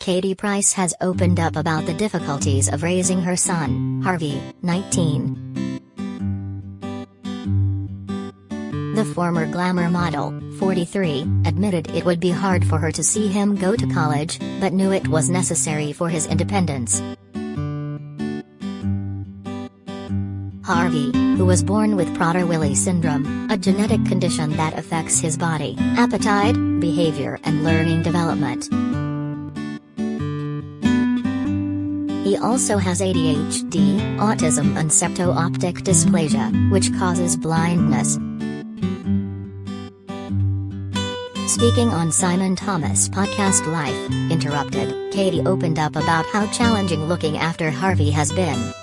Katie Price has opened up about the difficulties of raising her son, Harvey, 19. The former glamour model, 43, admitted it would be hard for her to see him go to college, but knew it was necessary for his independence. Harvey, who was born with Prader-Willi syndrome, a genetic condition that affects his body, appetite, behavior and learning development. He also has ADHD, autism and septo-optic dysplasia, which causes blindness. Speaking on Simon Thomas' podcast Life, Interrupted, Katie opened up about how challenging looking after Harvey has been.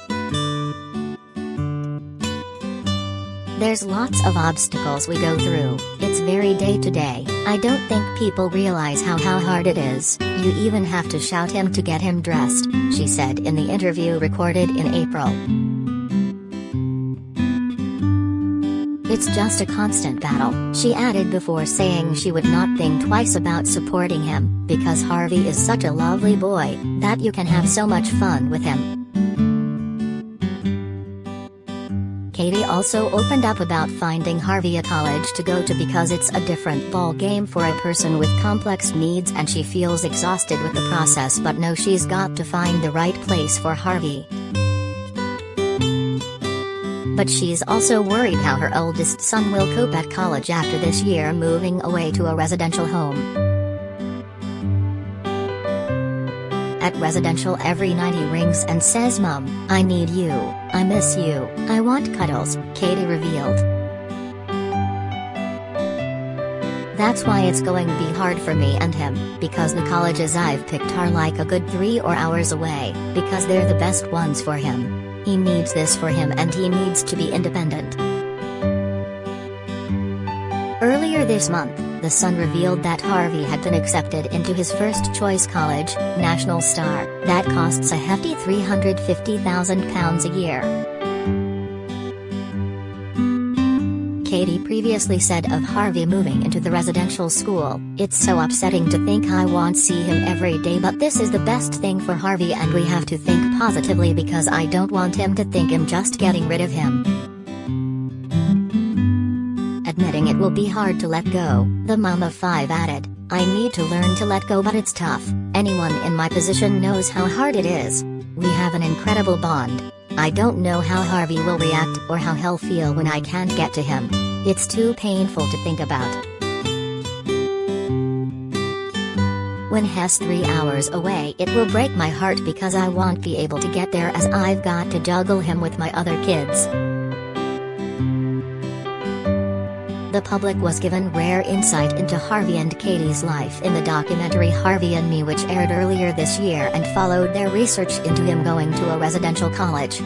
There's lots of obstacles we go through, it's very day to day. I don't think people realize how hard it is. You even have to shout him to get him dressed, she said in the interview recorded in April. It's just a constant battle, she added before saying she would not think twice about supporting him, because Harvey is such a lovely boy, that you can have so much fun with him. Katie also opened up about finding Harvey a college to go to because it's a different ball game for a person with complex needs, and she feels exhausted with the process but knows she's got to find the right place for Harvey. But she's also worried how her oldest son will cope at college after this year moving away to a residential home. At residential every night he rings and says, "Mom, I need you, I miss you, I want cuddles," Katie revealed. "That's why it's going to be hard for me and him, because the colleges I've picked are like a good 3 or 4 hours away, because they're the best ones for him. He needs this for him and he needs to be independent." Earlier this month, the Sun revealed that Harvey had been accepted into his first-choice college, National Star, that costs a hefty £350,000 a year. Katie previously said of Harvey moving into the residential school, "It's so upsetting to think I won't see him every day, but this is the best thing for Harvey and we have to think positively because I don't want him to think I'm just getting rid of him." Admitting it will be hard to let go, the mom of 5 added, "I need to learn to let go, but it's tough. Anyone in my position knows how hard it is. We have an incredible bond. I don't know how Harvey will react or how he'll feel when I can't get to him. It's too painful to think about. When he's 3 hours away it will break my heart because I won't be able to get there as I've got to juggle him with my other kids." The public was given rare insight into Harvey and Katie's life in the documentary Harvey and Me, which aired earlier this year and followed their research into him going to a residential college.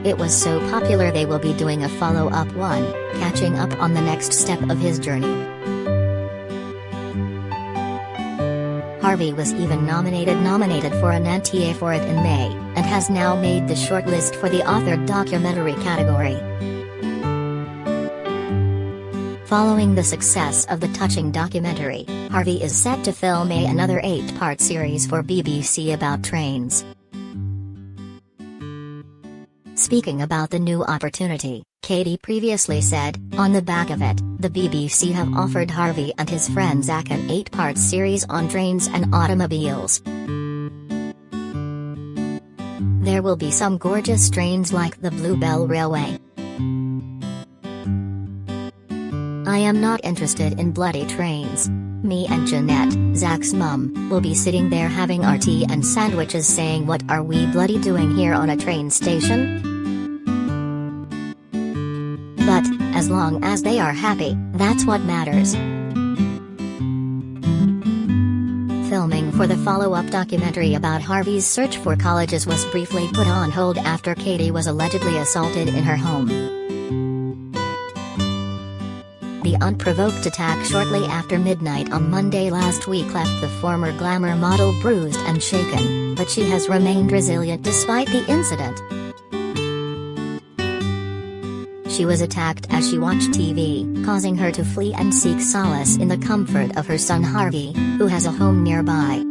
It was so popular they will be doing a follow-up one, catching up on the next step of his journey. Harvey was even nominated for an NTA for it in May, and has now made the shortlist for the authored documentary category. Following the success of the touching documentary, Harvey is set to film another 8-part series for BBC about trains. Speaking about the new opportunity, Katie previously said, "On the back of it, the BBC have offered Harvey and his friend Zach an 8-part series on trains and automobiles. There will be some gorgeous trains like the Bluebell Railway. I am not interested in bloody trains. Me and Jeanette, Zach's mum, will be sitting there having our tea and sandwiches saying, 'What are we bloody doing here on a train station?' But, as long as they are happy, that's what matters." Filming for the follow-up documentary about Harvey's search for colleges was briefly put on hold after Katie was allegedly assaulted in her home. The unprovoked attack shortly after midnight on Monday last week left the former glamour model bruised and shaken, but she has remained resilient despite the incident. She was attacked as she watched TV, causing her to flee and seek solace in the comfort of her son Harvey, who has a home nearby.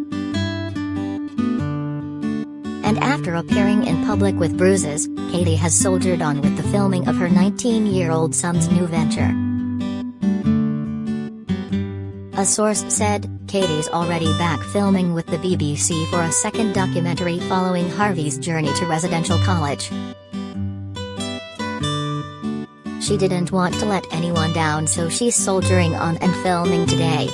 And after appearing in public with bruises, Katie has soldiered on with the filming of her 19-year-old son's new venture. A source said, Katie's already back filming with the BBC for a second documentary following Harvey's journey to residential college. She didn't want to let anyone down, so she's soldiering on and filming today.